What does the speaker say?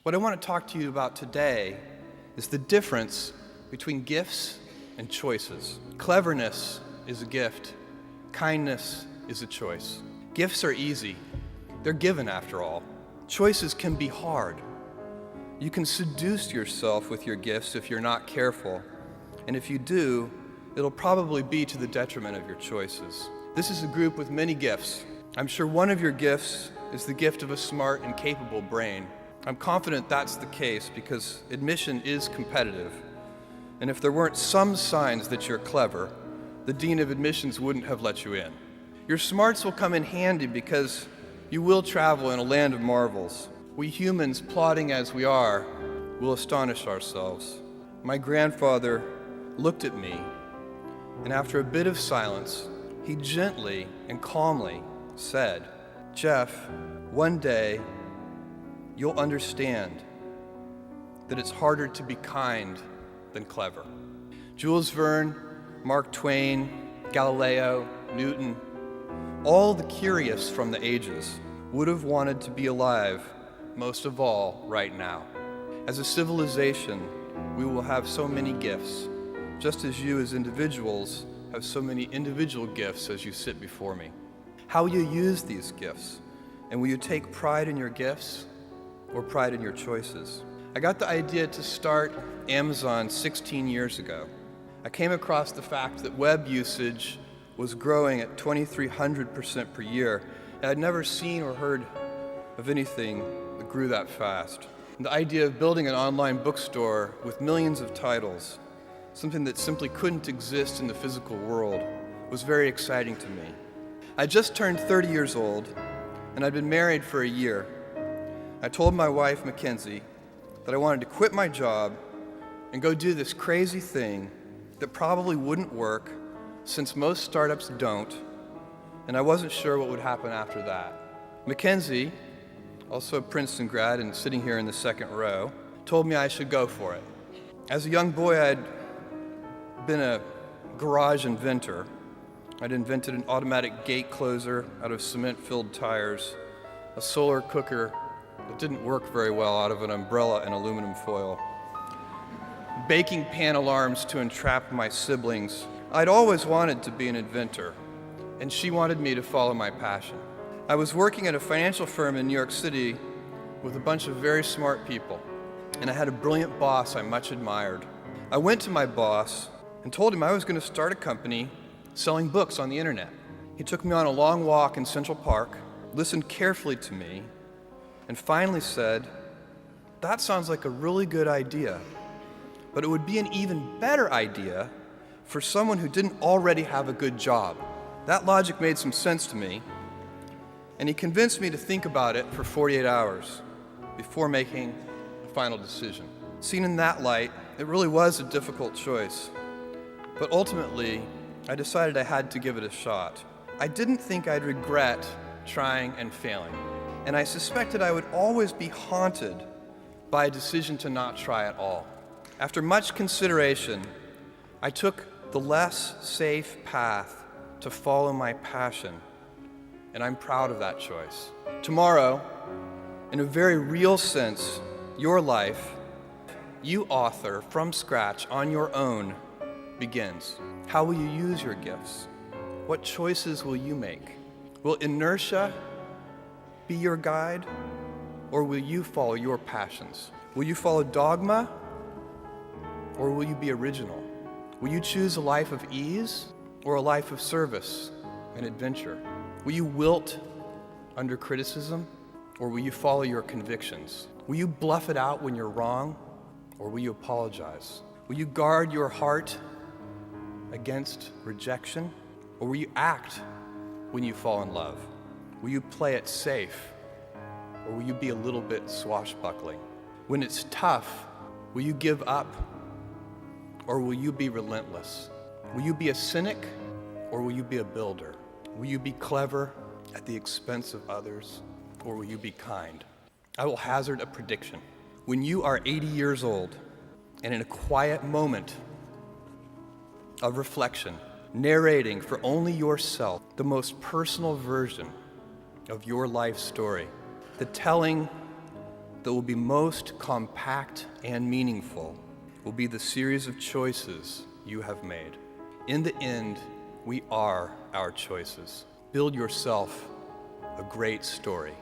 What I want to talk to you about today is the difference between gifts and choices. Cleverness is a gift. Kindness is a choice. Gifts are easy. They're given after all. Choices can be hard. You can seduce yourself with your gifts if you're not careful. And if you do, it'll probably be to the detriment of your choices. This is a group with many gifts. I'm sure one of your gifts is the gift of a smart and capable brain. I'm confident that's the case because admission is competitive. And if there weren't some signs that you're clever, the dean of admissions wouldn't have let you in. Your smarts will come in handy because you will travel in a land of marvels. We humans, plodding as we are, will astonish ourselves. My grandfather looked at me, and after a bit of silence, he gently and calmly said, "Jeff, one day you'll understand that it's harder to be kind than clever." Jules Verne, Mark Twain, Galileo, Newton, all the curious from the ages would have wanted to be alive, most of all right now. As a civilization, we will have so many gifts, just as you as individuals have so many individual gifts as you sit before me. How will you use these gifts? And will you take pride in your gifts or pride in your choices? I got the idea to start Amazon 16 years ago. I came across the fact that web usage was growing at 2,300% per year, and I'd never seen or heard of anything that grew that fast. And the idea of building an online bookstore with millions of titles, something that simply couldn't exist in the physical world, was very exciting to me. I just turned 30 years old, and I'd been married for a year. I told my wife, Mackenzie, that I wanted to quit my job and go do this crazy thing that probably wouldn't work since most startups don't, and I wasn't sure what would happen after that. Mackenzie, also a Princeton grad and sitting here in the second row, told me I should go for it. As a young boy, I'd been a garage inventor. I'd invented an automatic gate closer out of cement-filled tires, a solar cooker that didn't work very well out of an umbrella and aluminum foil, baking pan alarms to entrap my siblings. I'd always wanted to be an inventor, and she wanted me to follow my passion. I was working at a financial firm in New York City with a bunch of very smart people, and I had a brilliant boss I much admired. I went to my boss and told him I was going to start a company selling books on the internet. He took me on a long walk in Central Park, listened carefully to me, and finally said, "That sounds like a really good idea, but it would be an even better idea for someone who didn't already have a good job." That logic made some sense to me, and he convinced me to think about it for 48 hours before making a final decision. Seen in that light, it really was a difficult choice, but ultimately, I decided I had to give it a shot. I didn't think I'd regret trying and failing, and I suspected I would always be haunted by a decision to not try at all. After much consideration, I took the less safe path to follow my passion, and I'm proud of that choice. Tomorrow, in a very real sense, your life, you author from scratch on your own, begins. How will you use your gifts? What choices will you make? Will inertia be your guide, or will you follow your passions? Will you follow dogma, or will you be original? Will you choose a life of ease or a life of service and adventure? Will you wilt under criticism, or will you follow your convictions? Will you bluff it out when you're wrong, or will you apologize? Will you guard your heart against rejection, or will you act when you fall in love? Will you play it safe, or will you be a little bit swashbuckling? When it's tough, will you give up, or will you be relentless? Will you be a cynic, or will you be a builder? Will you be clever at the expense of others, or will you be kind? I will hazard a prediction. When you are 80 years old, and in a quiet moment of reflection, narrating for only yourself the most personal version of your life story, the telling that will be most compact and meaningful will be the series of choices you have made. In the end, we are our choices. Build yourself a great story.